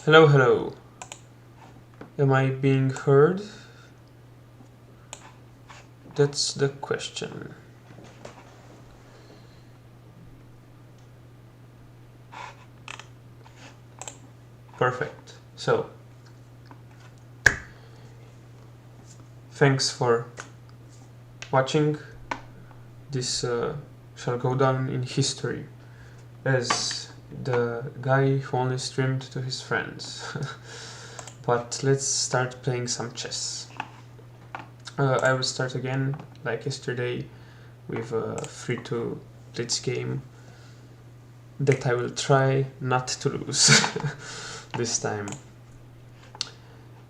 Hello, hello. Am I being heard? That's the question. Perfect. So, thanks for watching. This shall go down in history as the guy who only streamed to his friends. But let's start playing some chess. I will start again, like yesterday, with a 3-2 blitz game that I will try not to lose this time.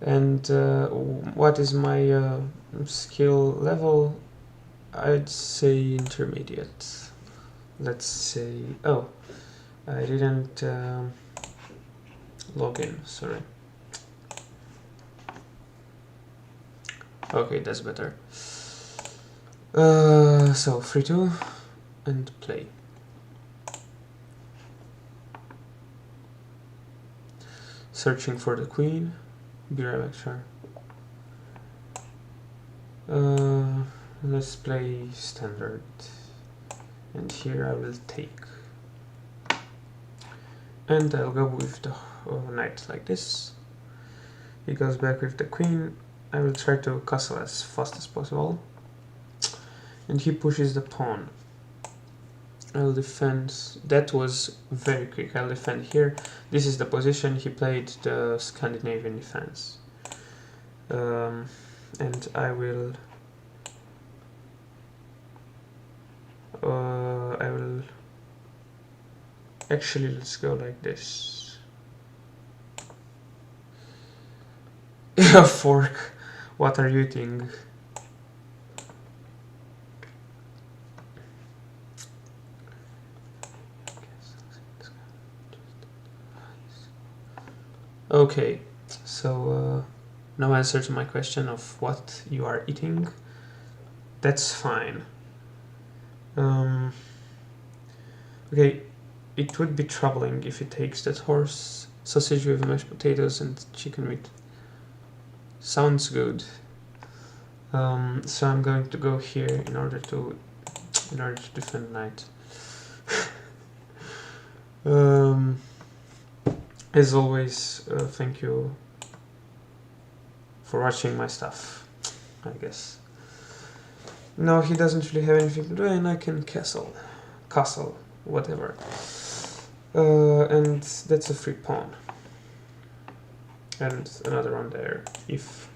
And what is my skill level? I'd say intermediate. Let's say... oh, I didn't log in, sorry. Okay, that's better. So 3-2 and play. Searching for the queen. Be right back, sure. Let's play standard. And here I will take. And I'll go with the knight like this. He goes back with the queen. I will try to castle as fast as possible. And he pushes the pawn. I'll defend. That was very quick. I'll defend here. This is the position. He played the Scandinavian defense. And I will actually, let's go like this. Fork, what are you eating? Okay, so no answer to my question of what you are eating. That's fine. Okay, it would be troubling if he takes that horse sausage with mashed potatoes and chicken meat. Sounds good. So I'm going to go here in order to defend knight. As always, thank you for watching my stuff, I guess. No, he doesn't really have anything to do, and I can castle, whatever. And that's a free pawn. And another one there, if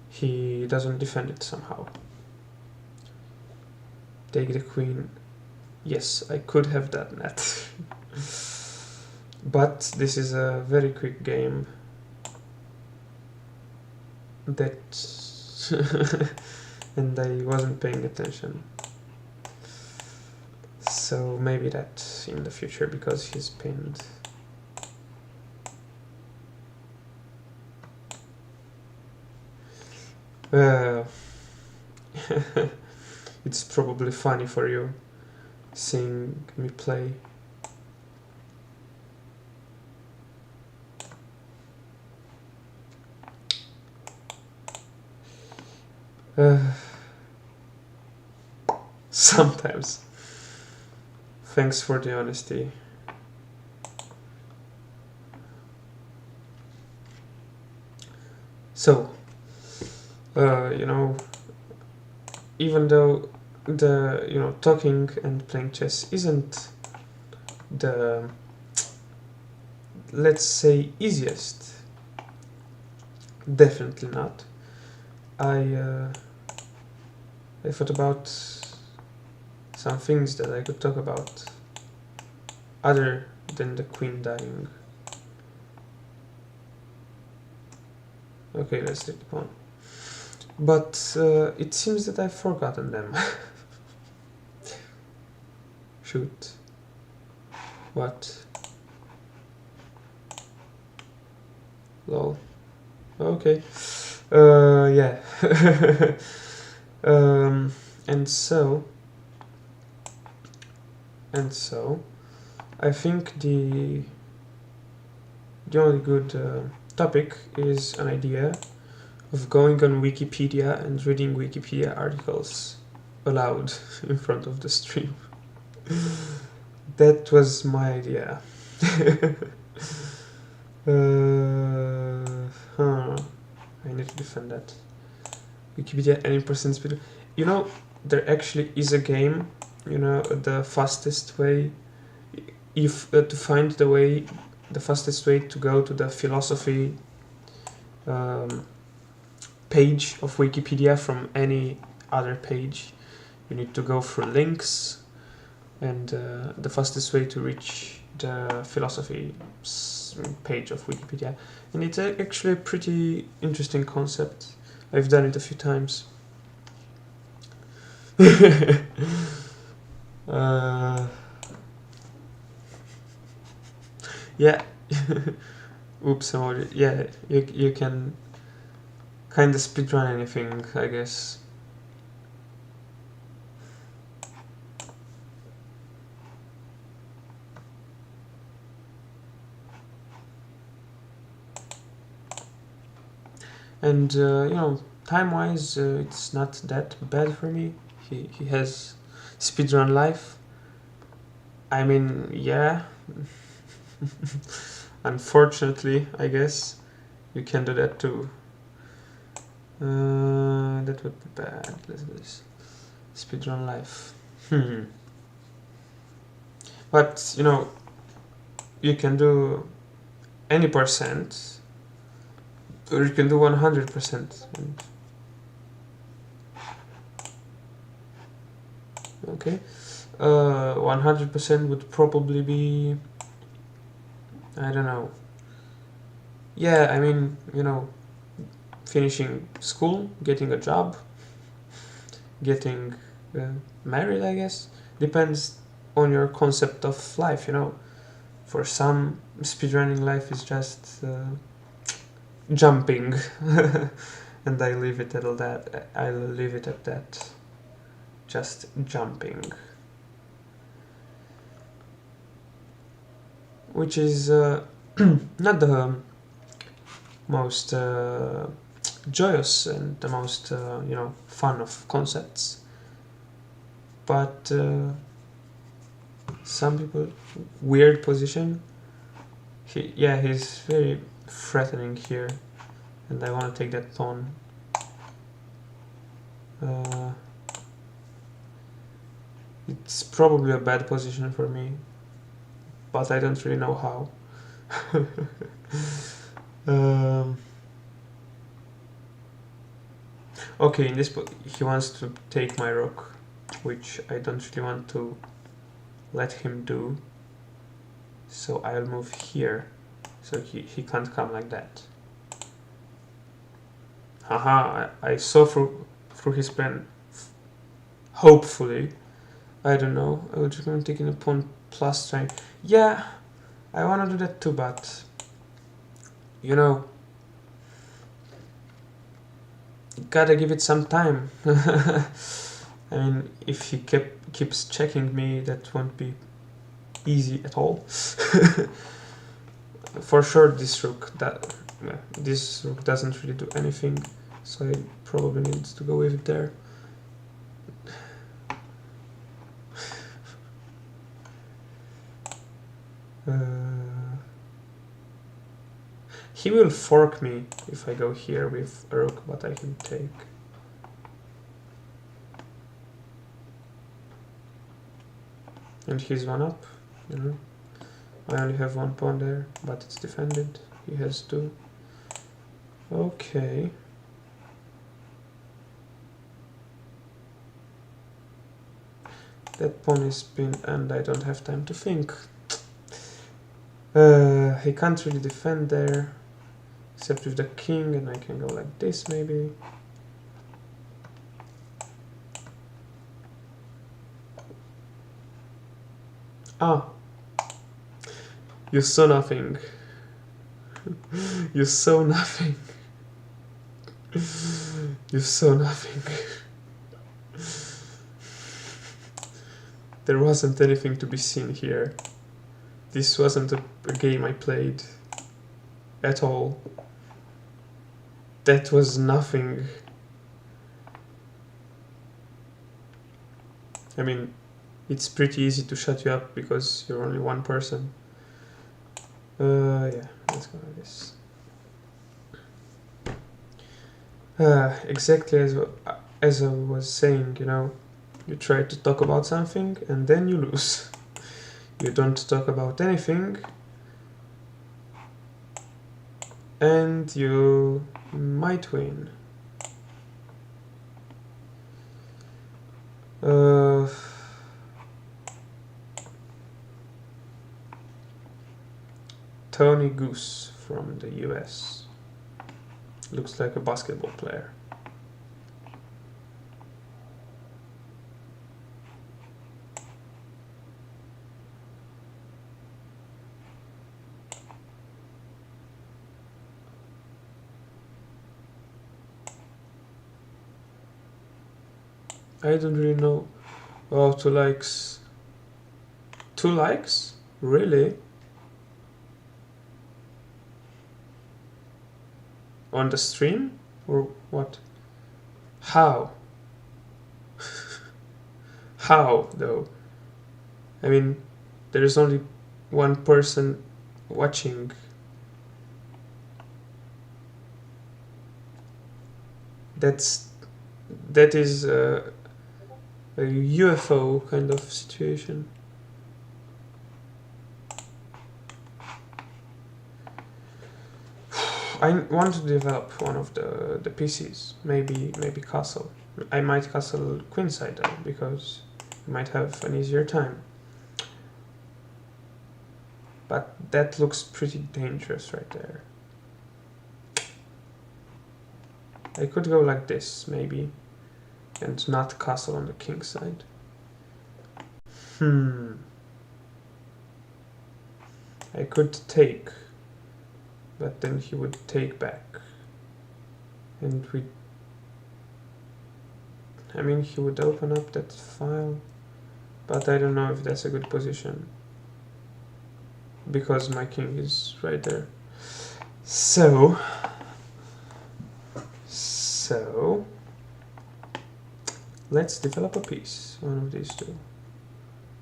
he doesn't defend it somehow. Take the queen. Yes, I could have done that. But this is a very quick game that and I wasn't paying attention. So maybe that in the future, because he's pinned. It's probably funny for you seeing me play. Sometimes. Thanks for the honesty. So, you know, even though the, talking and playing chess isn't the, let's say, easiest, definitely not, I thought about some things that I could talk about other than the queen dying. Okay, let's take the pawn. But it seems that I've forgotten them. Shoot. What? Lol. Okay. Yeah. And so I think the only good topic is an idea of going on Wikipedia and reading Wikipedia articles aloud in front of the stream. That was my idea. I need to defend that. Wikipedia any percent speed. You know, there actually is a game. You know, the fastest way, if to find the fastest way to go to the philosophy page of Wikipedia from any other page. You need to go through links, and the fastest way to reach the philosophy page of Wikipedia. And it's actually a pretty interesting concept. I've done it a few times. Yeah. Oops, yeah, you can kind of speedrun anything, I guess. And you know, time-wise, it's not that bad for me. He has speedrun life. I mean, yeah. Unfortunately, I guess you can do that too. That would be bad. Let's do this. Speedrun life. But you know, you can do any percent, or you can do 100%. Okay, 100% would probably be, I don't know. Yeah, I mean, you know, finishing school, getting a job, getting married, I guess. Depends on your concept of life, you know. For some, speedrunning life is just jumping, and I leave it at that. I'll leave it at that. Just jumping, which is not the most joyous and the most you know, fun of concepts, but some people, weird position. He's very threatening here, and I want to take that pawn. It's probably a bad position for me, but I don't really know how. Okay, in this he wants to take my rook, which I don't really want to let him do. So I'll move here, so he can't come like that. Haha, I saw through his plan. Hopefully. I don't know. I was just going to take in a pawn plus try. Yeah, I want to do that too, but you know, you gotta give it some time. I mean, if he keeps checking me, that won't be easy at all. For sure, this rook doesn't really do anything, so I probably need to go with it there. He will fork me if I go here with a rook, but I can take. And he's one up, you know. I only have one pawn there, but it's defended. He has two. Okay. That pawn is pinned and I don't have time to think. He can't really defend there, except with the king, and I can go like this maybe. Ah, you saw nothing. You saw nothing. You saw nothing. There wasn't anything to be seen here. This wasn't a game I played. at all. That was nothing. I mean, it's pretty easy to shut you up because you're only one person. Yeah, let's go like this. Exactly as I was saying, you know, you try to talk about something and then you lose. You don't talk about anything and you might win. Tony Goose from the US. Looks like a basketball player. I don't really know. Oh, 2 likes. 2 likes? Really? On the stream? Or what? How? How, though? I mean, there is only one person watching. That is a UFO kind of situation. I want to develop one of the PCs. Maybe Castle. I might Castle Queenside though, because I might have an easier time. But that looks pretty dangerous right there. I could go like this, maybe, and not castle on the king side. I could take, but then he would take back. And I mean, he would open up that file, but I don't know if that's a good position, because my king is right there. So let's develop a piece, one of these two.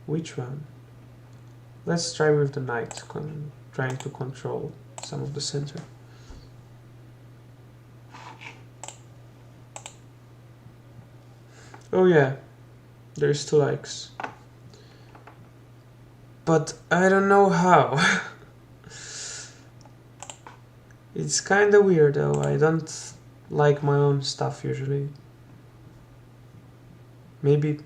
Which one? Let's try with the knight, trying to control some of the center. Oh yeah, there's 2 likes. But I don't know how. It's kinda weird though, I don't like my own stuff usually. Maybe...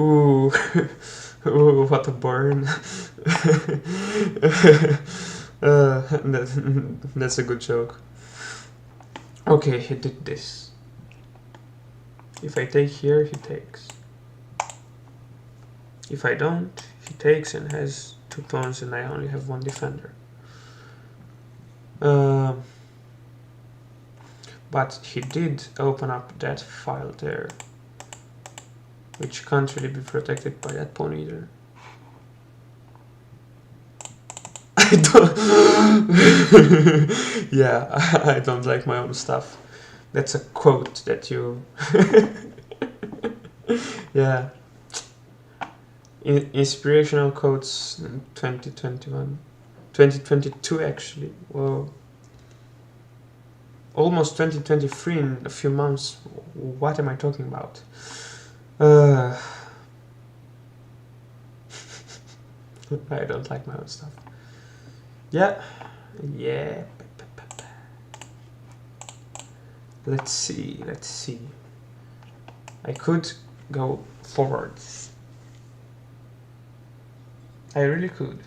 Ooh, ooh, what a burn. That's a good joke. Okay, he did this. If I take here, he takes. If I don't, he takes and has 2 pawns and I only have 1 defender. But he did open up that file there, which can't really be protected by that pawn either. I don't... Yeah, I don't like my own stuff. That's a quote that you... Yeah. Inspirational quotes in 2021. 2022 actually. Whoa. Almost 2023 in a few months. What am I talking about? I don't like my own stuff. Yeah. Let's see. I could go forwards. I really could.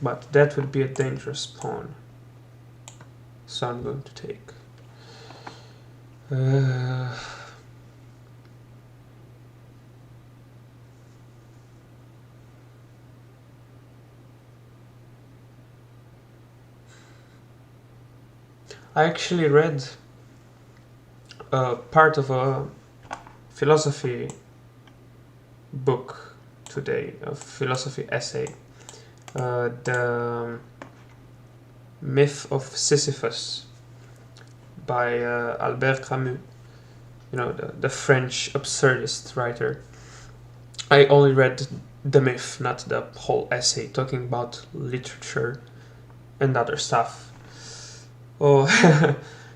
But that would be a dangerous pawn. So I'm going to take. I actually read part of a philosophy book today, a philosophy essay the Myth of Sisyphus by Albert Camus, you know, the French absurdist writer. I only read the myth, not the whole essay, talking about literature and other stuff. Oh,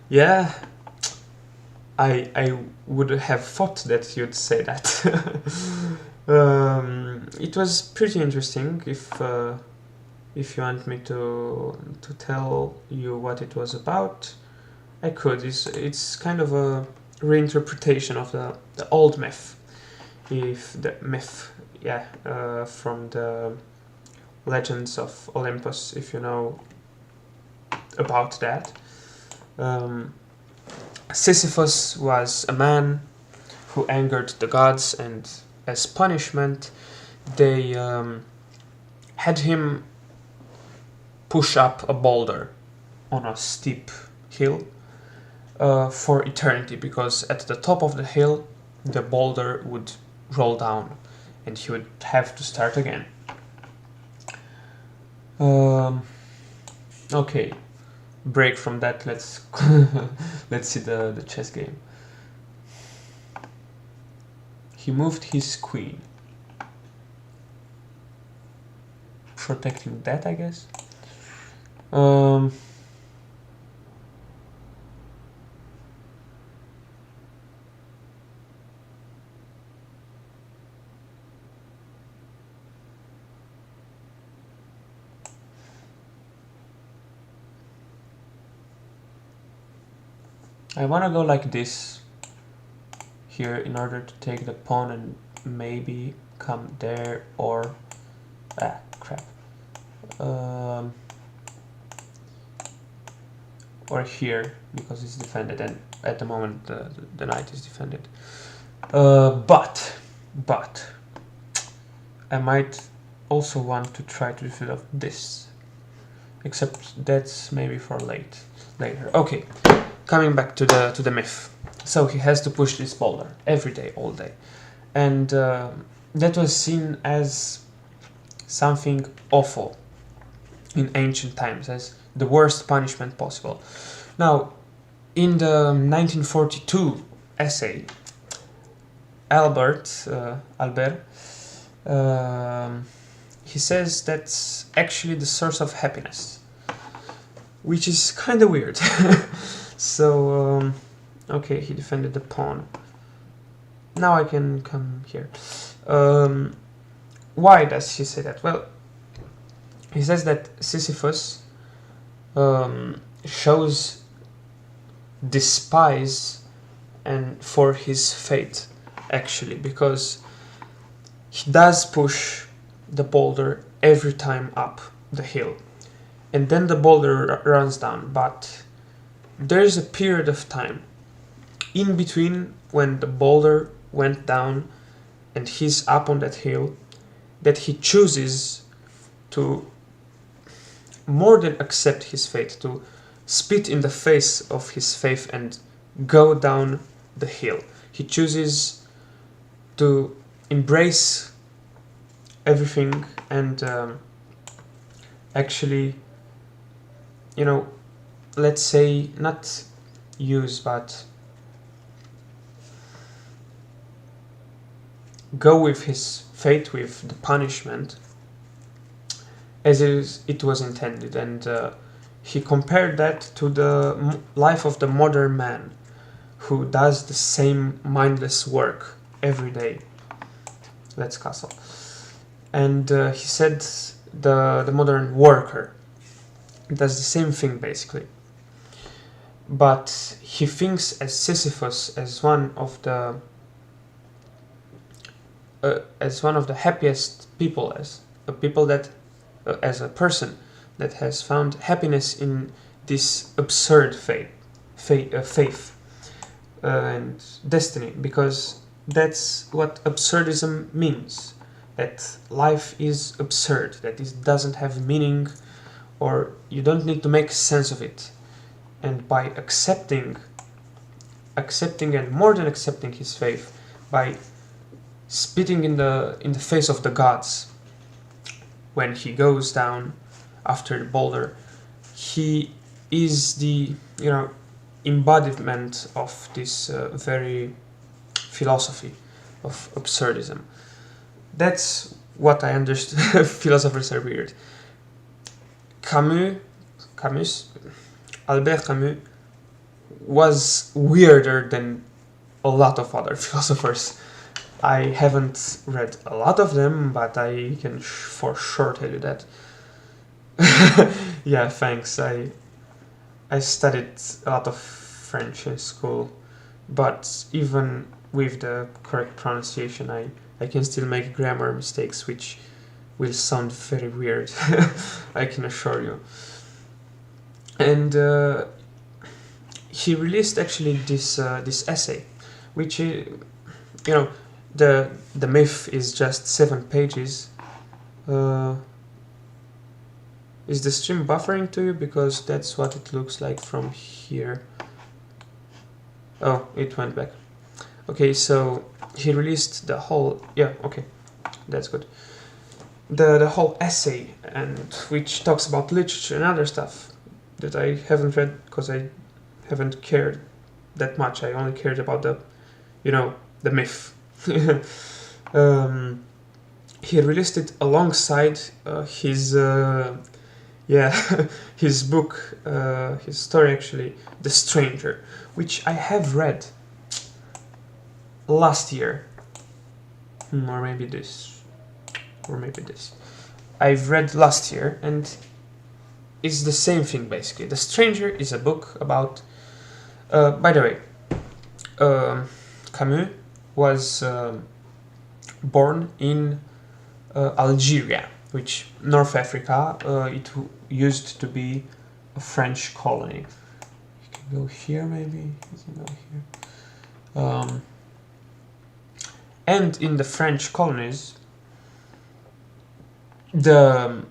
yeah, I would have thought that you'd say that. It was pretty interesting. If you want me to tell you what it was about, I could. It's kind of a reinterpretation of the old myth. If the myth, from the Legends of Olympus, if you know about that. Sisyphus was a man who angered the gods, and as punishment, they had him push up a boulder on a steep hill for eternity, because at the top of the hill, the boulder would roll down, and he would have to start again. Okay, break from that. Let's let's see the chess game. He moved his queen, protecting that, I guess. I want to go like this here in order to take the pawn and maybe come there, or crap, or here, because it's defended, and at the moment the knight is defended. But I might also want to try to defend off this, except that's maybe for later. Okay, coming back to the myth. So he has to push this boulder every day, all day, and that was seen as something awful in ancient times, as the worst punishment possible. Now, in the 1942 essay, Albert, he says that's actually the source of happiness, which is kind of weird. So, okay, he defended the pawn. Now I can come here. Why does he say that? Well, he says that Sisyphus shows despise and for his fate, actually, because he does push the boulder every time up the hill, and then the boulder runs down, but there is a period of time in between when the boulder went down and he's up on that hill that he chooses to more than accept his fate, to spit in the face of his faith and go down the hill. He chooses to embrace everything and actually, you know, let's say not use, but go with his fate, with the punishment as it was intended. And he compared that to the life of the modern man who does the same mindless work every day. Let's castle. And he said the modern worker does the same thing basically. But he thinks as Sisyphus as one of the happiest people, as a people that as a person that has found happiness in this absurd faith and destiny, because that's what absurdism means, that life is absurd, that it doesn't have meaning, or you don't need to make sense of it. And by accepting and more than accepting his faith, by spitting in the face of the gods, when he goes down after the boulder, he is the, you know, embodiment of this very philosophy of absurdism. That's what I understood. Philosophers are weird. Albert Camus was weirder than a lot of other philosophers. I haven't read a lot of them, but I can for sure tell you that. Yeah, thanks. I studied a lot of French in school, but even with the correct pronunciation, I can still make grammar mistakes, which will sound very weird. I can assure you. And he released actually this essay, which you know, the myth is just 7 pages. Is the stream buffering to you? Because that's what it looks like from here. Oh, it went back. Okay, so he released the whole, yeah, okay, that's good. The whole essay, and which talks about literature and other stuff that I haven't read because I haven't cared that much. I only cared about the, you know, the myth. He released it alongside his his book, his story actually, The Stranger, which I have read last year, or maybe this. I've read last year, and it's the same thing basically. The Stranger is a book about. By the way, Camus was born in Algeria, which North Africa. It used to be a French colony. You can go here, maybe. You can go here. And in the French colonies, the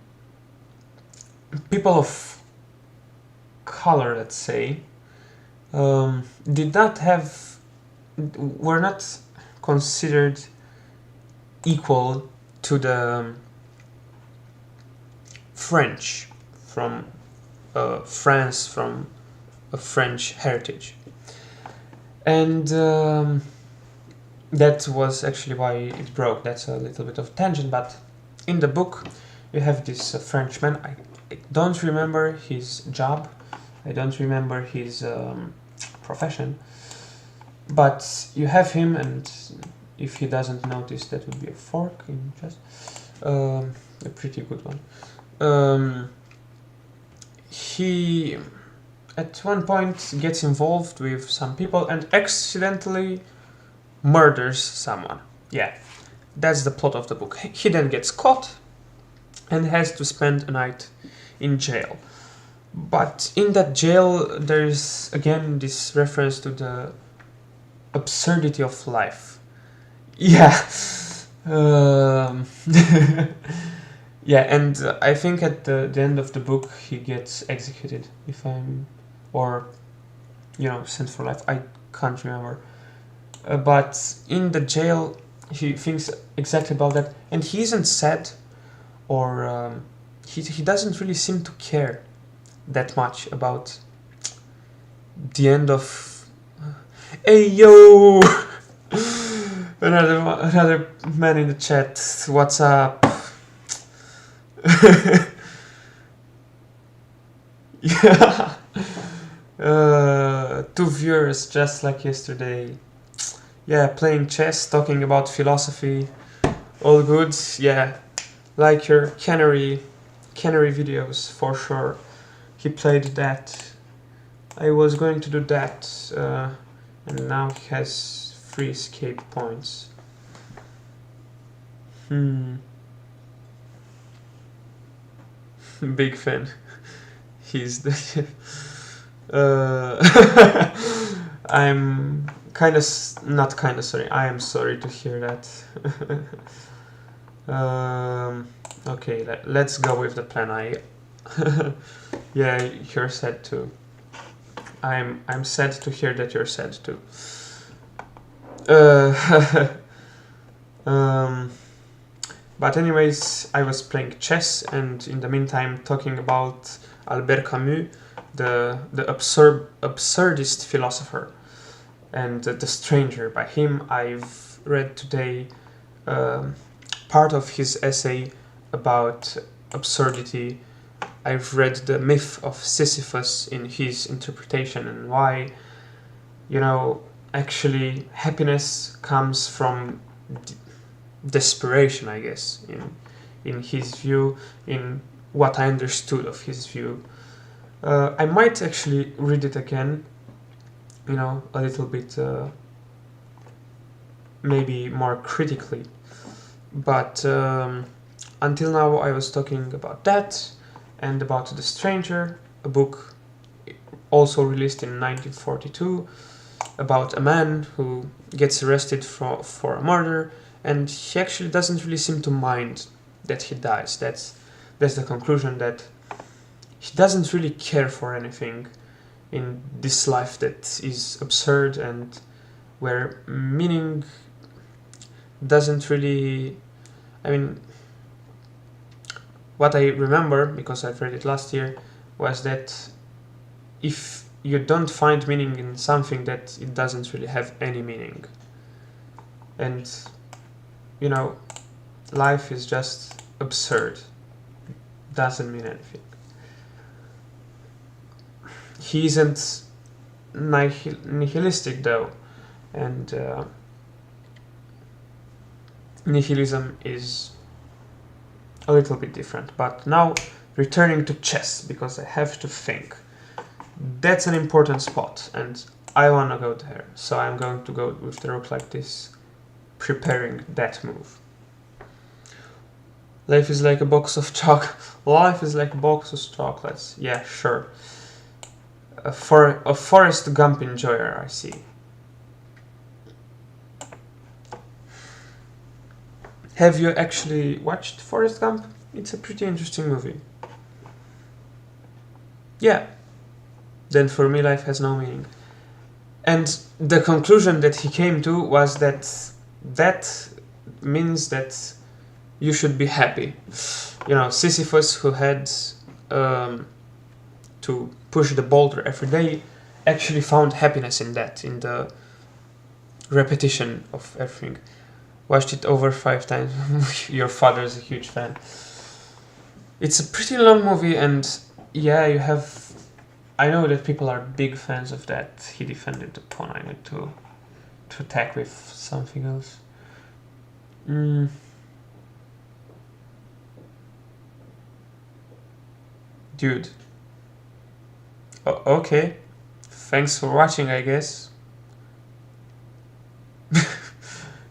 people of color, let's say, were not considered equal to the French from France, from a French heritage. And that was actually why it broke. That's a little bit of tangent, but in the book you have this Frenchman. I don't remember his job, I don't remember his profession, but you have him, and if he doesn't notice, that would be a fork in chess. A pretty good one. He at one point gets involved with some people and accidentally murders someone. Yeah, that's the plot of the book. He then gets caught and has to spend a night in jail. But in that jail, there's again this reference to the absurdity of life. Yeah. Yeah, and I think at the end of the book he gets executed, or, you know, sent for life. I can't remember. But in the jail, he thinks exactly about that, and he isn't sad, or he doesn't really seem to care that much about the end of. Hey yo! another man in the chat. What's up? Yeah. 2 viewers just like yesterday. Yeah, playing chess, talking about philosophy. All good. Yeah, like your canary videos for sure. He played that. I was going to do that, and now he has 3 escape points. Big fan. He's the. I'm not kind of sorry. I am sorry to hear that. Okay, let's go with the plan. Yeah, you're sad too. I'm sad to hear that you're sad too. But anyways, I was playing chess and in the meantime talking about Albert Camus, the absurdist philosopher, and The Stranger. By him, I've read today part of his essay about absurdity. I've read the myth of Sisyphus in his interpretation and why, you know, actually happiness comes from desperation, I guess, in his view, in what I understood of his view. I might actually read it again, you know, a little bit, maybe more critically. But until now I was talking about that and about The Stranger, a book also released in 1942 about a man who gets arrested for a murder, and he actually doesn't really seem to mind that he dies. That's the conclusion, that he doesn't really care for anything in this life that is absurd and where meaning doesn't really... I mean, what I remember, because I've read it last year, was that if you don't find meaning in something, that it doesn't really have any meaning. And, you know, life is just absurd. Doesn't mean anything. He isn't nihilistic though, and nihilism is a little bit different. But now, returning to chess, because I have to think. That's an important spot, and I want to go there, so I'm going to go with the rook like this, preparing that move. Life is like a box of Life is like a box of chocolates. Yeah, sure. A Forrest Gump enjoyer, I see. Have you actually watched Forrest Gump? It's a pretty interesting movie. Yeah. Then for me life has no meaning. And the conclusion that he came to was that means that you should be happy. You know, Sisyphus, who had to push the boulder every day, actually found happiness in that, in the repetition of everything. Watched it over 5 times. Your father is a huge fan. It's a pretty long movie, and yeah, you have... I know that people are big fans of that. He defended the pawn. I need to attack with something else. Dude. Okay. Thanks for watching, I guess.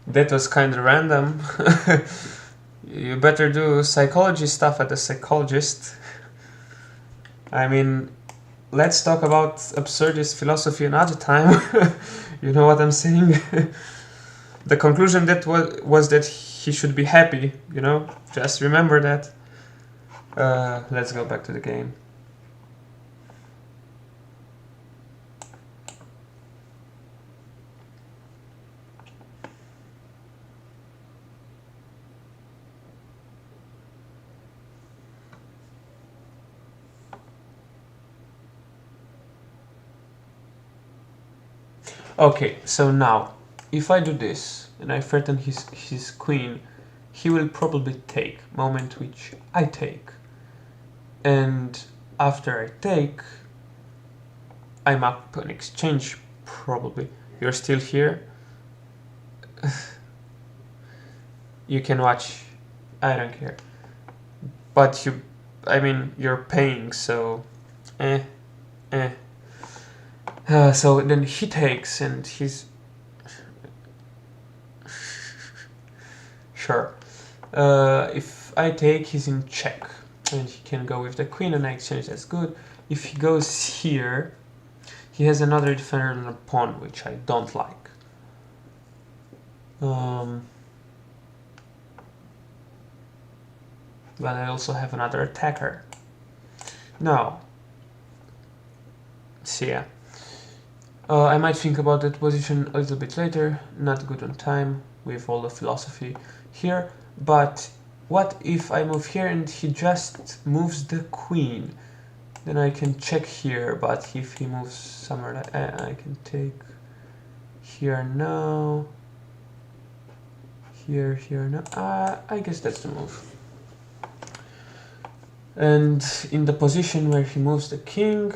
That was kinda random. You better do psychology stuff at a psychologist. I mean, let's talk about absurdist philosophy another time. You know what I'm saying? The conclusion that was that he should be happy, you know? Just remember that. Let's go back to the game. Okay, so now, if I do this, and I threaten his queen, he will probably take, moment which I take. And after I take, I'm up an exchange, probably. You're still here? You can watch, I don't care. But you're paying, so... So then he takes, and he's... Sure. If I take, he's in check, and he can go with the queen, and I exchange, that's good. If he goes here, he has another defender and a pawn, which I don't like. But I also have another attacker. Now, see ya. I might think about that position a little bit later, not good on time with all the philosophy here, but what if I move here and he just moves the queen? Then I can check here, but if he moves somewhere like I can take here now. Here now. I guess that's the move. And in the position where he moves the king,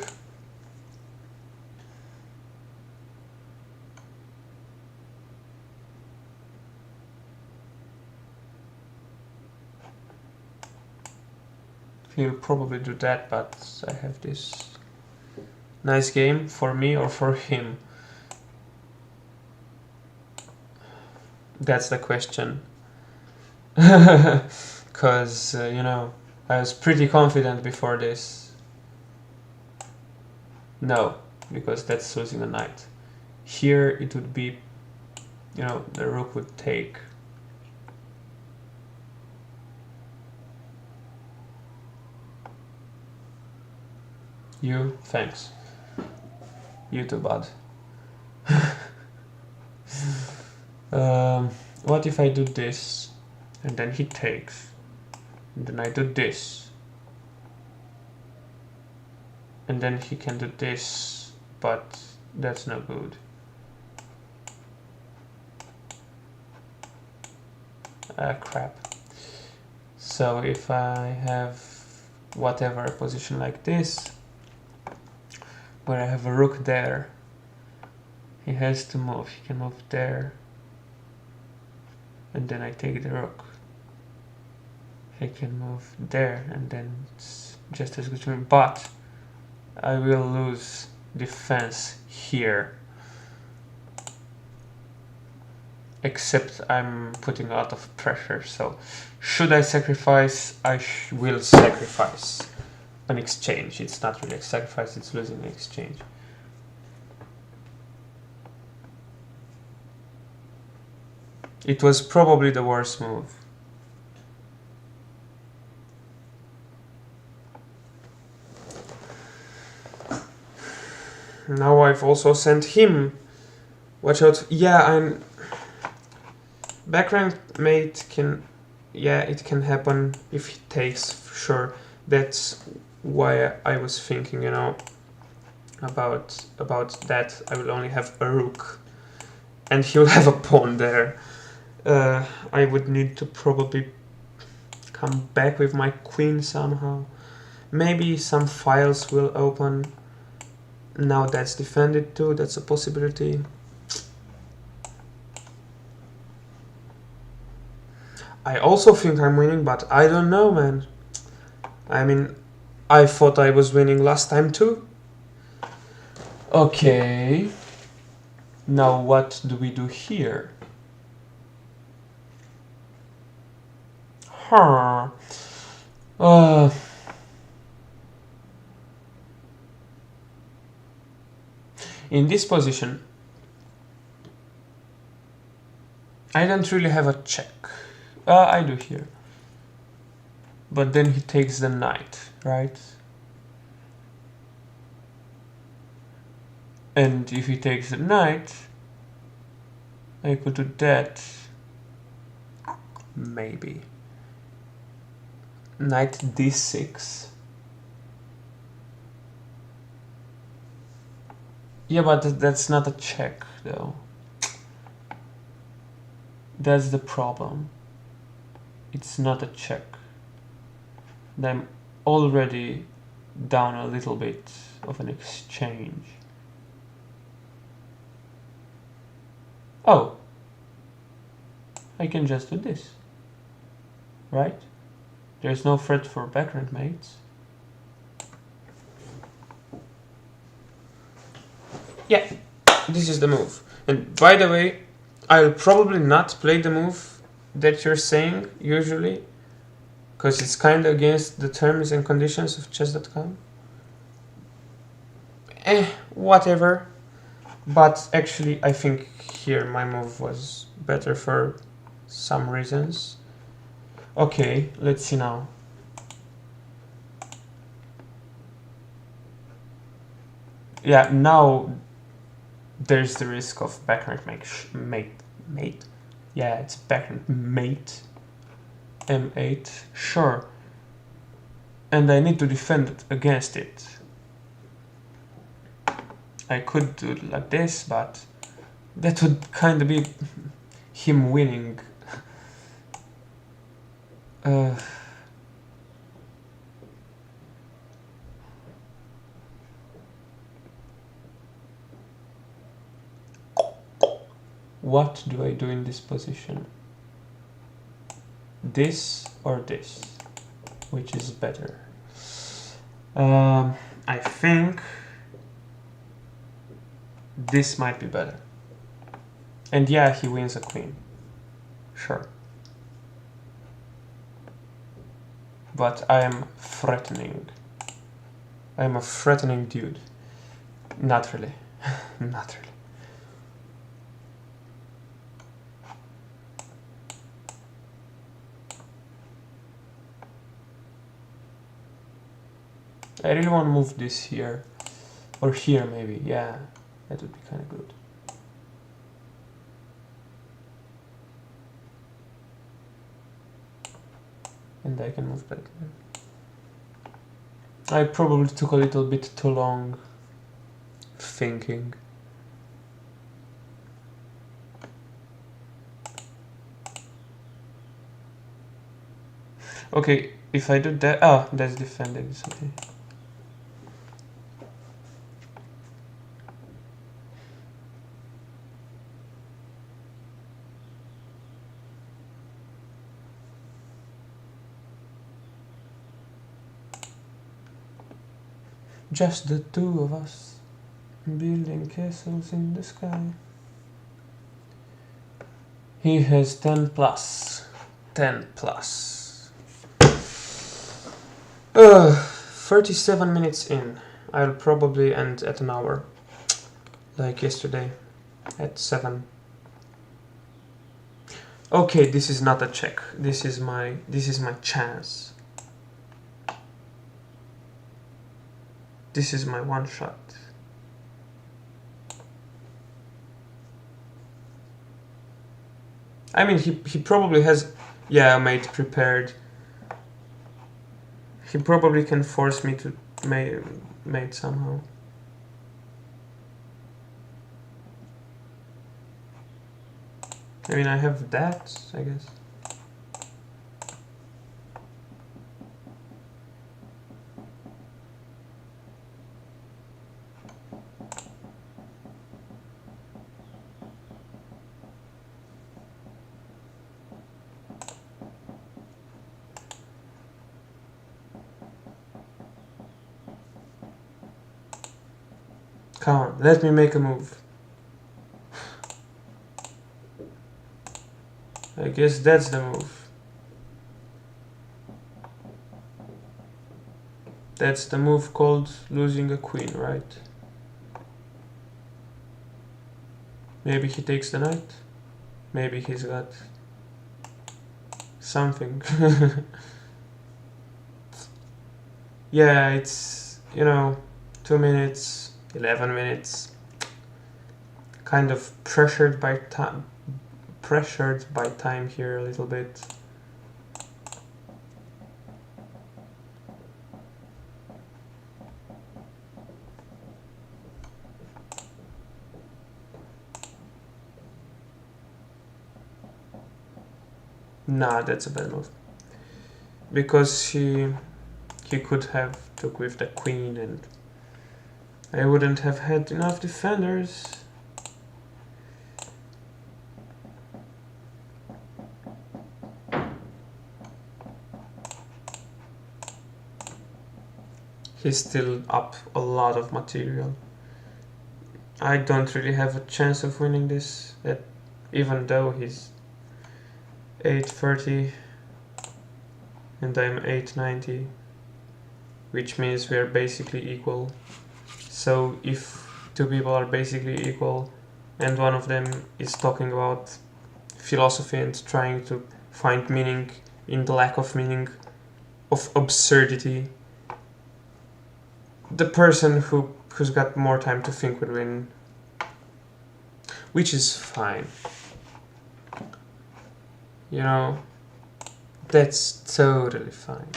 he'll probably do that, but I have this nice game for me or for him. That's the question. Because, you know, I was pretty confident before this. No, because that's losing a knight. Here it would be, you know, the rook would take. You, thanks. You too, bud. What if I do this, and then he takes, and then I do this, and then he can do this, but that's no good. Crap. So if I have whatever a position like this, where I have a rook there, he has to move. He can move there, and then I take the rook. He can move there, and then it's just as good to me. But I will lose defense here. Except I'm putting a lot of pressure, so should I sacrifice? I will sacrifice an exchange. It's not really a sacrifice, it's losing an exchange. It was probably the worst move. Now I've also sent him. Watch out. Yeah, Backranked mate can... Yeah, it can happen if he takes, for sure. That's why I was thinking, you know, about that. I will only have a rook, and he will have a pawn there. I would need to probably come back with my queen somehow. Maybe some files will open. Now that's defended too, that's a possibility. I also think I'm winning, but I don't know, man. I mean, I thought I was winning last time too. Okay. Now what do we do here? Huh. In this position, I don't really have a check. I do here. But then he takes the knight, right? And if he takes the knight, I could do that. Maybe. Knight d6. Yeah, but that's not a check, though. That's the problem. It's not a check. And I'm already down a little bit of an exchange. Oh, I can just do this, right? There's no threat for backranked mates. Yeah, this is the move. And by the way, I'll probably not play the move that you're saying usually, because it's kind of against the terms and conditions of chess.com. Whatever. But actually, I think here my move was better for some reasons. Okay, let's see now. Yeah, now there's the risk of backranked mate. Yeah, it's backranked mate. m8, sure, and I need to defend against it. I could do it like this, but that would kind of be him winning. What do I do in this position? This or this? Which is better? I think this might be better. And yeah, he wins a queen. Sure. But I am threatening. I am a threatening dude. Not really. Not really. I really want to move this here. Or here maybe, yeah. That would be kind of good. And I can move back there. I probably took a little bit too long thinking. Okay, if I do that... Oh, that's defended, it's okay. Just the two of us, building castles in the sky. He has 10 plus. 10 plus. 37 minutes in. I'll probably end at an hour. Like yesterday. At 7. Okay, this is not a check. This is my chance. This is my one shot. I mean, he probably has, yeah, mate prepared. He probably can force me to mate somehow. I mean, I have that, I guess. Come on, let me make a move. I guess that's the move. That's the move called losing a queen, right? Maybe he takes the knight. Maybe he's got something. Yeah, it's, you know, 2 minutes, 11 minutes. Kind of pressured by time here a little bit. Nah, that's a bad move. Because he could have took with the queen and I wouldn't have had enough defenders. He's still up a lot of material. I don't really have a chance of winning this, even though he's 830 and I'm 890, which means we are basically equal. So if two people are basically equal and one of them is talking about philosophy and trying to find meaning in the lack of meaning, of absurdity, the person who's got more time to think would win, which is fine. You know, That's totally fine.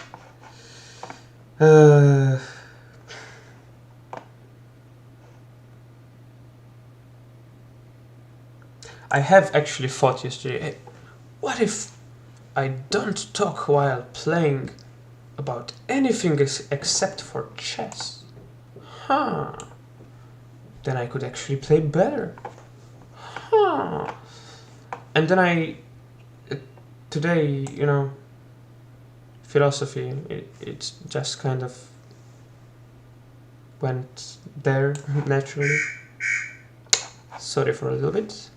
I have actually thought yesterday, hey, what if I don't talk while playing about anything except for chess? Huh. Then I could actually play better. Huh. And then today, you know, philosophy, it just kind of went there naturally. Sorry for a little bit.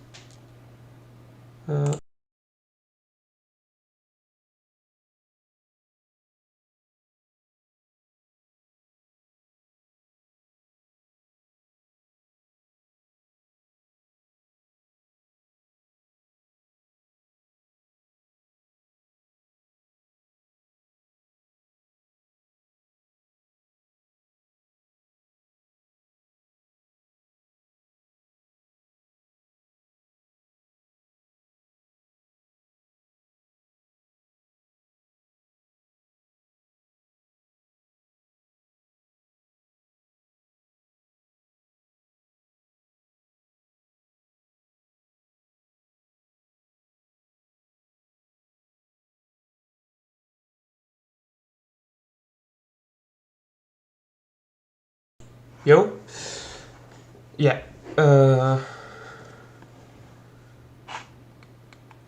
Yo? Yeah.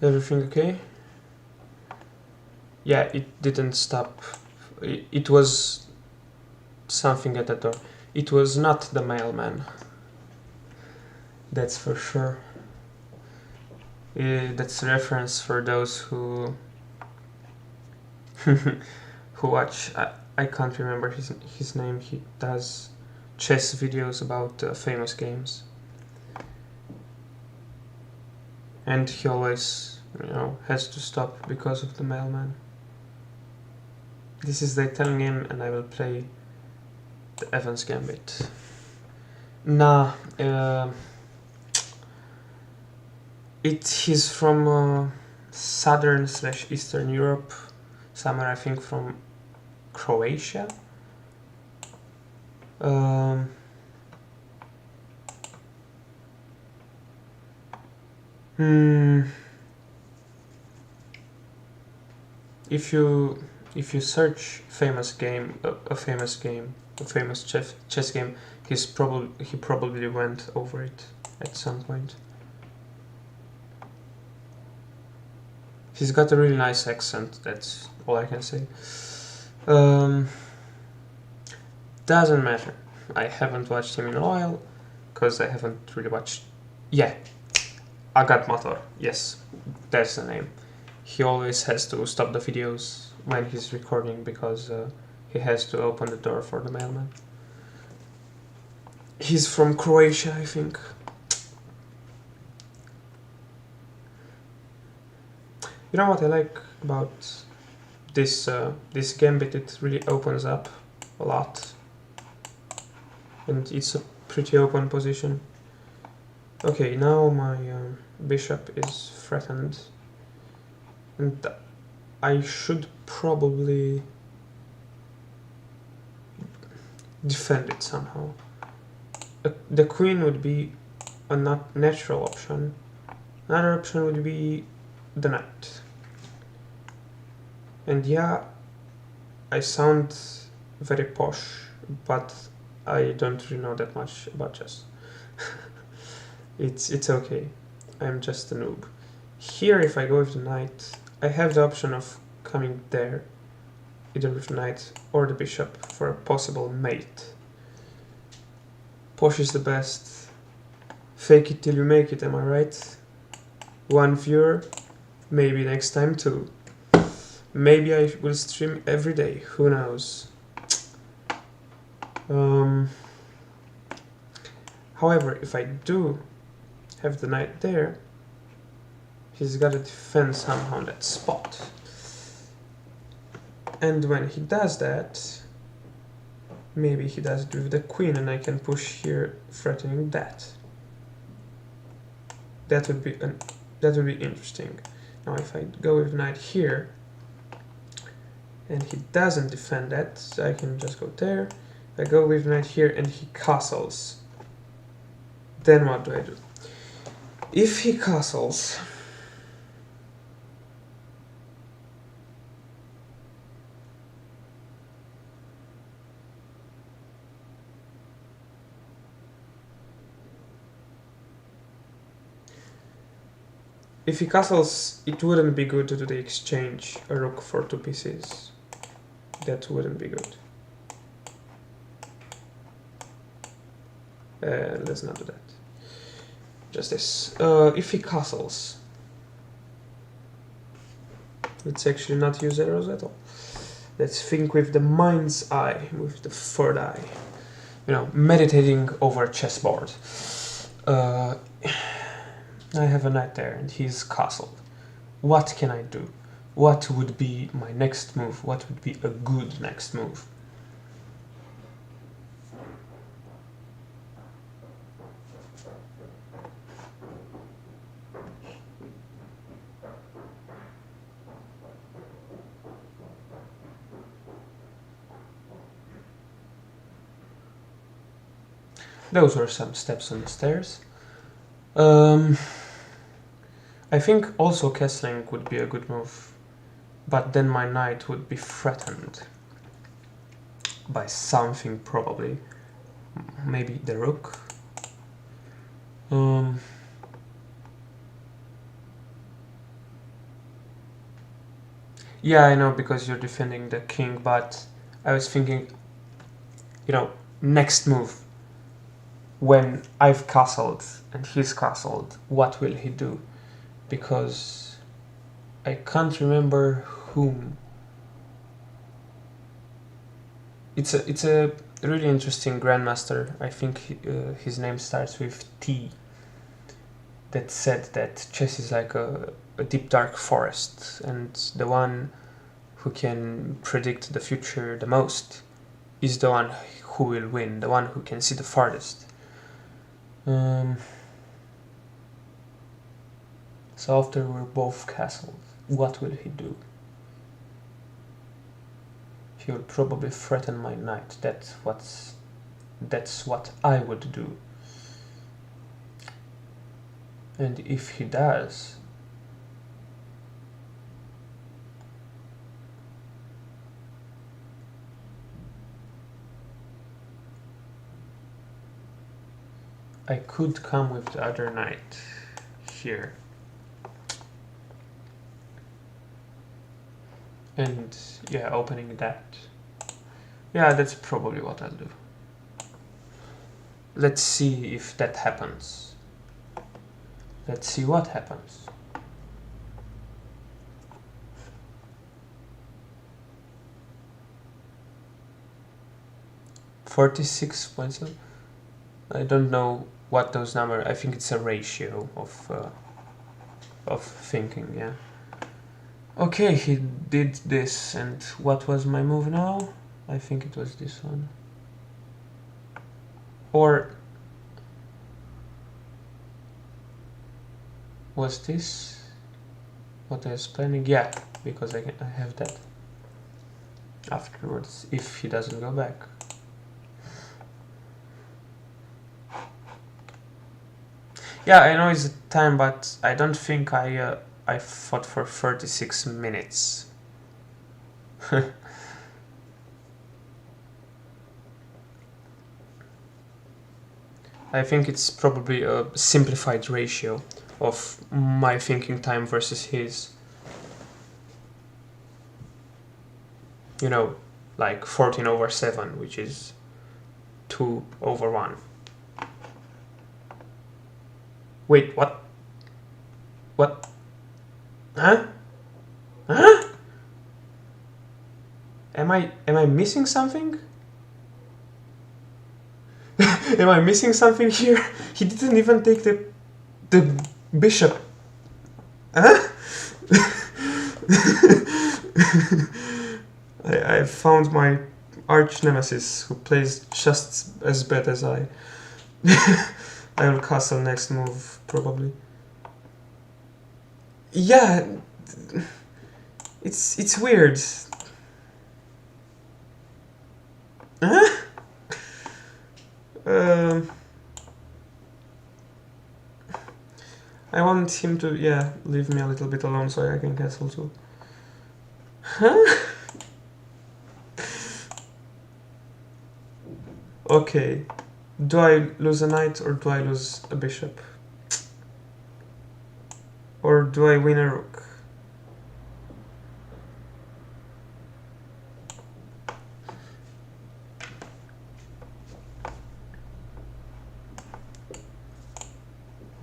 Everything okay? Yeah, it didn't stop. It was something at the door. It was not the mailman. That's for sure. That's a reference for those who who watch. I can't remember his name. He does chess videos about famous games, and he always, you know, has to stop because of the mailman. This is the Italian game, and I will play the Evans Gambit. Nah, he's from southern/eastern Europe, somewhere I think from Croatia. If you search famous game, a famous chess game, he probably went over it at some point. He's got a really nice accent, that's all I can say. Doesn't matter. I haven't watched him in a while, because I haven't really watched... Yeah, Agatmator, yes, that's the name. He always has to stop the videos when he's recording, because he has to open the door for the mailman. He's from Croatia, I think. You know what I like about this gambit? It really opens up a lot, and it's a pretty open position. Okay, now my bishop is threatened, and I should probably defend it somehow. The queen would be a not natural option. Another option would be the knight. And yeah, I sound very posh, but I don't really know that much about chess. It's okay. I'm just a noob. Here, if I go with the knight, I have the option of coming there, either with the knight or the bishop, for a possible mate. Posh is the best. Fake it till you make it, am I right? One viewer, maybe next time too. Maybe I will stream every day, who knows. However, if I do have the knight there, he's gotta defend somehow that spot. And when he does that, maybe he does it with the queen, and I can push here, threatening that. That would be interesting. Now if I go with knight here, and he doesn't defend that, so I can just go there. I go with knight here and he castles. Then what do I do? If he castles, it wouldn't be good to do the exchange a rook for 2 pieces. That wouldn't be good. Let's not do that. Just this. If he castles, let's actually not use arrows at all. Let's think with the mind's eye, with the third eye. You know, meditating over a chessboard. I have a knight there and he's castled. What can I do? What would be my next move? What would be a good next move? Those were some steps on the stairs. I think also castling would be a good move, but then my knight would be threatened by something, probably. Maybe the rook. Yeah, I know, because you're defending the king, but I was thinking, you know, next move. When I've castled and he's castled, what will he do? Because I can't remember whom. It's a really interesting grandmaster. I think his name starts with T. That said that chess is like a deep dark forest, and the one who can predict the future the most is the one who will win, the one who can see the farthest. So after we're both castled, what will he do? He will probably threaten my knight. That's what I would do. And if he does, I could come with the other knight here. And yeah, opening that. Yeah, that's probably what I'll do. Let's see if that happens. Let's see what happens. $46.7. I don't know what those numbers. I think it's a ratio of thinking. Yeah. Okay, he did this, and what was my move now? I think it was this one. Or was this what I was planning? Yeah, because I have that afterwards if he doesn't go back. Yeah, I know it's time, but I don't think I fought for 36 minutes. I think it's probably a simplified ratio of my thinking time versus his. You know, like 14/7, which is 2/1. Wait, what? What? Huh? Huh? Am I missing something? Am I missing something here? He didn't even take the bishop. Huh? I found my arch nemesis who plays just as bad as I. I will castle next move, probably. Yeah, it's weird. I want him to, yeah, leave me a little bit alone so I can castle too. Huh? Okay. Do I lose a knight or do I lose a bishop? Or do I win a rook?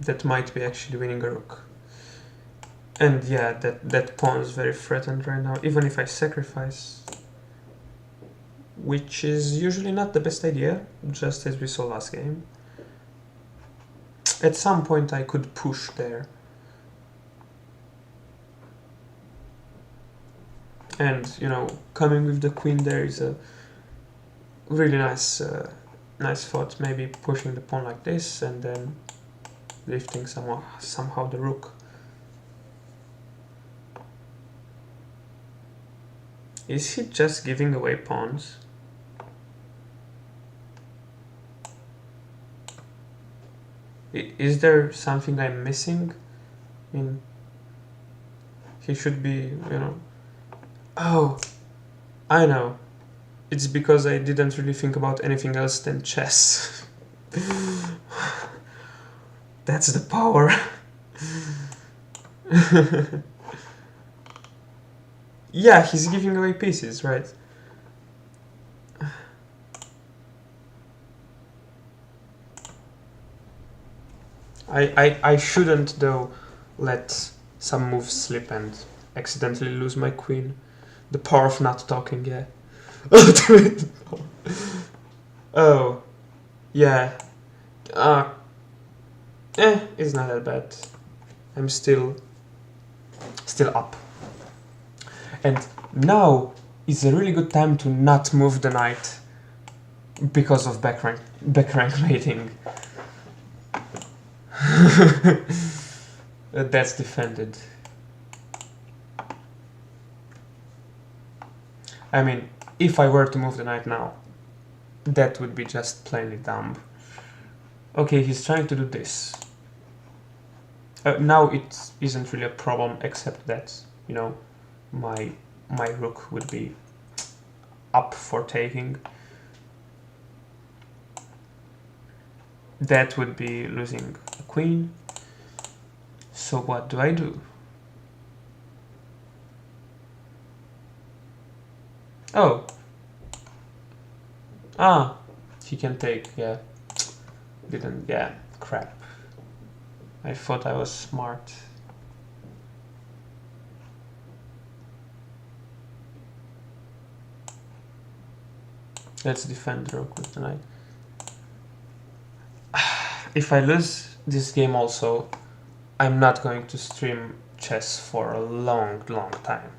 That might be actually winning a rook. And yeah, that pawn is very threatened right now, even if I sacrifice. Which is usually not the best idea, just as we saw last game. At some point I could push there. And, you know, coming with the queen there is a really nice thought. Maybe pushing the pawn like this and then lifting somehow the rook. Is he just giving away pawns? Is there something I'm missing? He should be, you know... Oh, I know. It's because I didn't really think about anything else than chess. That's the power. Yeah, he's giving away pieces, right? I shouldn't, though, let some moves slip and accidentally lose my queen. The power of not talking, yeah. Oh, yeah. It's not that bad. I'm still up. And now is a really good time to not move the knight because of back rank mating. That's defended. I mean, if I were to move the knight now, that would be just plainly dumb. Okay, he's trying to do this. Now it isn't really a problem, except that, you know, my rook would be up for taking. That would be losing a queen. So what do I do? Oh. Ah, he can take, yeah. Didn't, yeah, crap. I thought I was smart. Let's defend the rook with the knight. If I lose this game also, I'm not going to stream chess for a long time.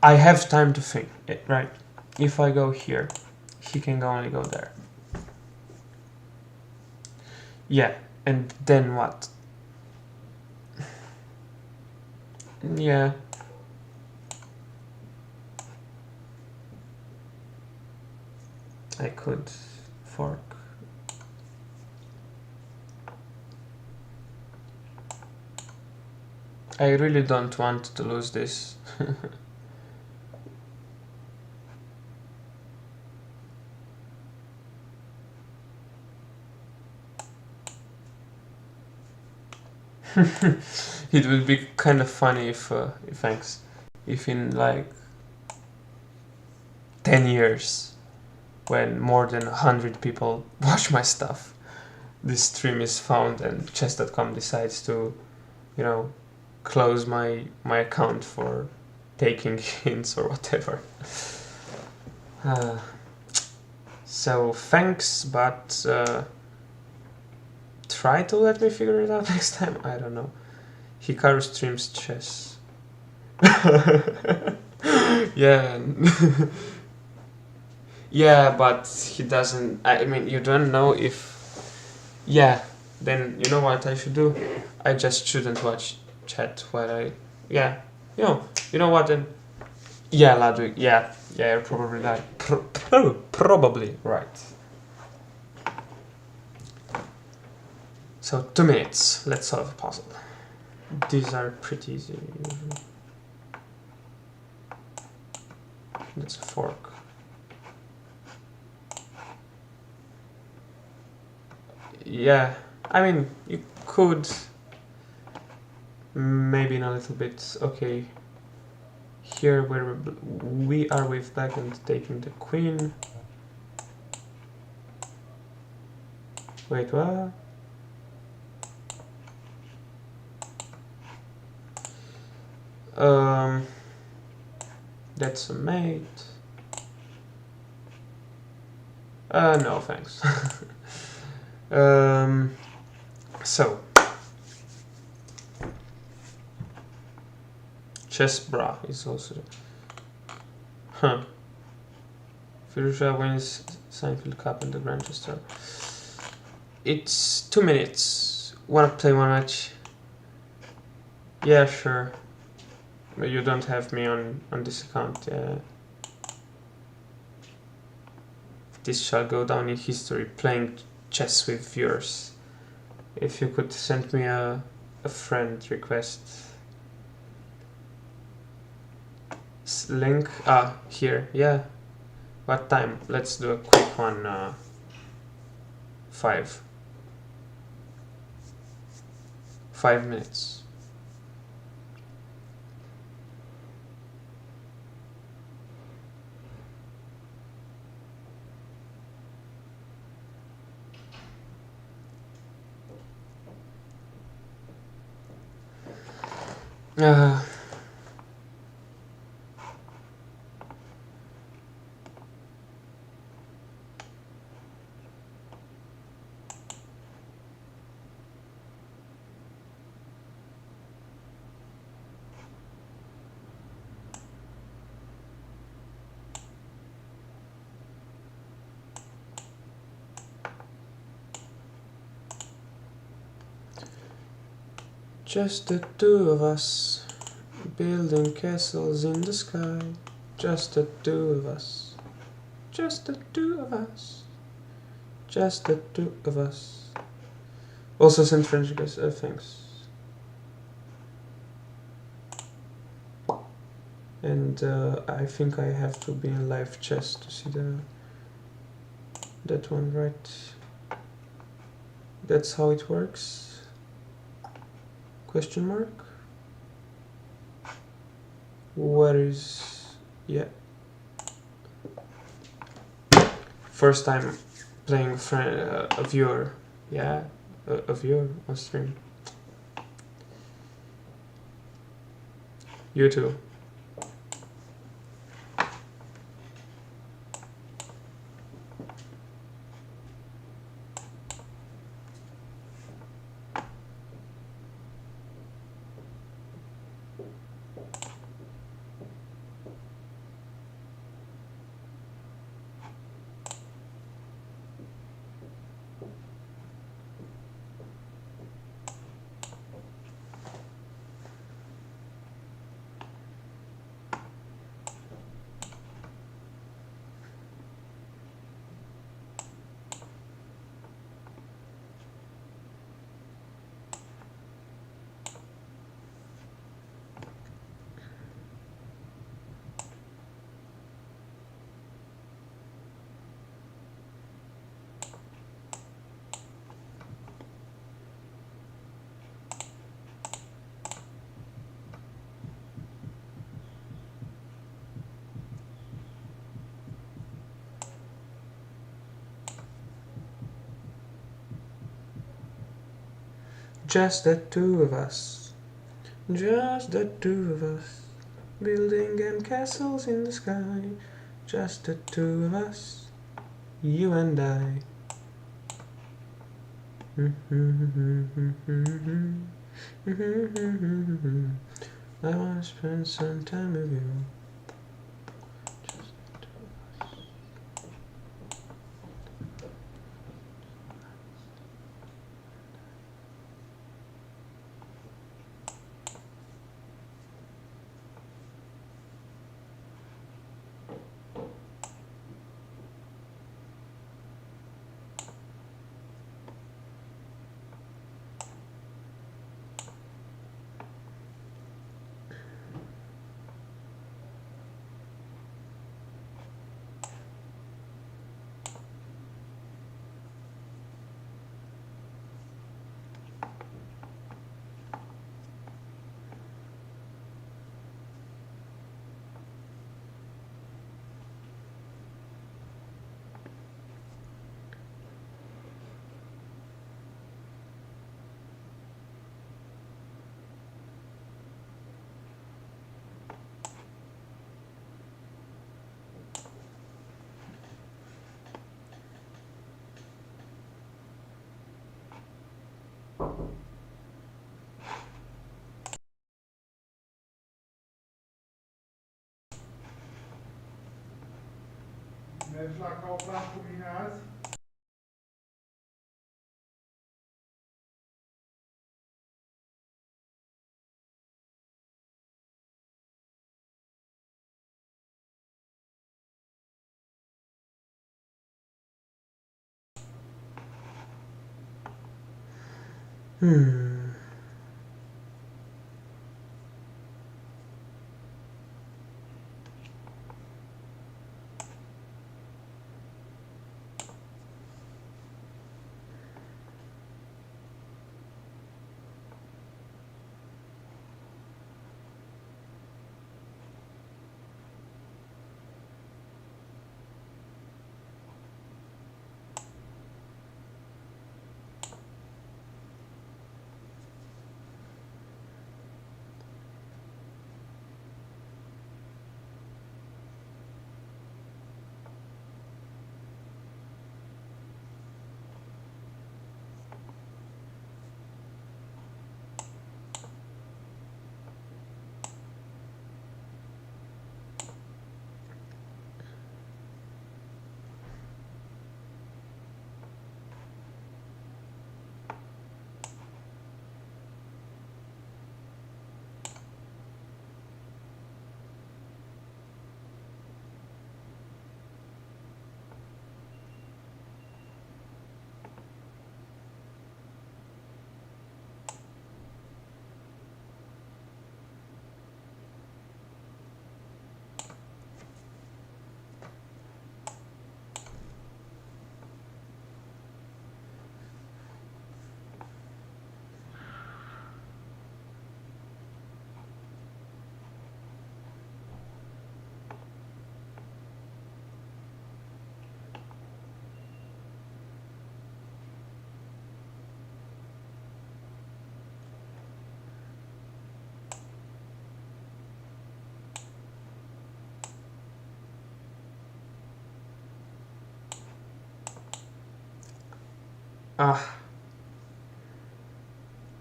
I have time to think, right? If I go here, he can only go there. Yeah, and then what? Yeah. I could fork. I really don't want to lose this. It would be kind of funny if in like 10 years, when more than 100 people watch my stuff, this stream is found and chess.com decides to, you know, close my account for taking hints or whatever. So thanks, but try to let me figure it out next time. I don't know. Hikaru streams chess. Yeah. Yeah, but he doesn't. I mean, you don't know if Yeah, then you know what I should do? I just shouldn't watch chat while I... Yeah, you know what then? Yeah, Ludwig, yeah, you're probably right. Probably right. So 2 minutes, let's solve a puzzle. These are pretty easy. That's a fork. Yeah, I mean, you could... Maybe in a little bit. Okay. Here we are with black and taking the queen. Wait, what? That's a mate. No thanks. So chess bra is also... Huh. Fallujah wins Seinfeld Cup and the Grandchester. It's 2 minutes. Wanna play one match? Yeah, sure. But you don't have me on this account. This shall go down in history, playing chess with viewers. If you could send me a friend request. Link? Here, yeah. What time? Let's do a quick one. 5 minutes. Just the two of us, building castles in the sky. Just the two of us. Just the two of us. Just the two of us. Also send French guys, thanks. And I think I have to be in live chess to see that one, right? That's how it works? Question mark? What is... yeah. First time playing a viewer. Yeah, a viewer on stream. You too. Just the two of us. Just the two of us. Building them castles in the sky. Just the two of us. You and I. I wanna spend some time with you. Meves lá cá o prato combinado.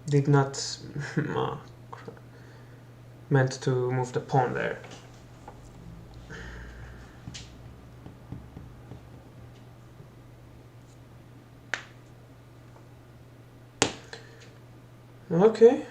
Did not meant to move the pawn there. Okay.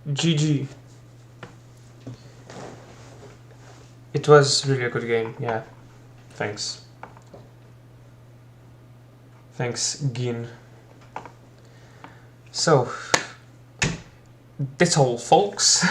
GG. It was really a good game, yeah. Thanks. Thanks, Gin. So, that's all, folks.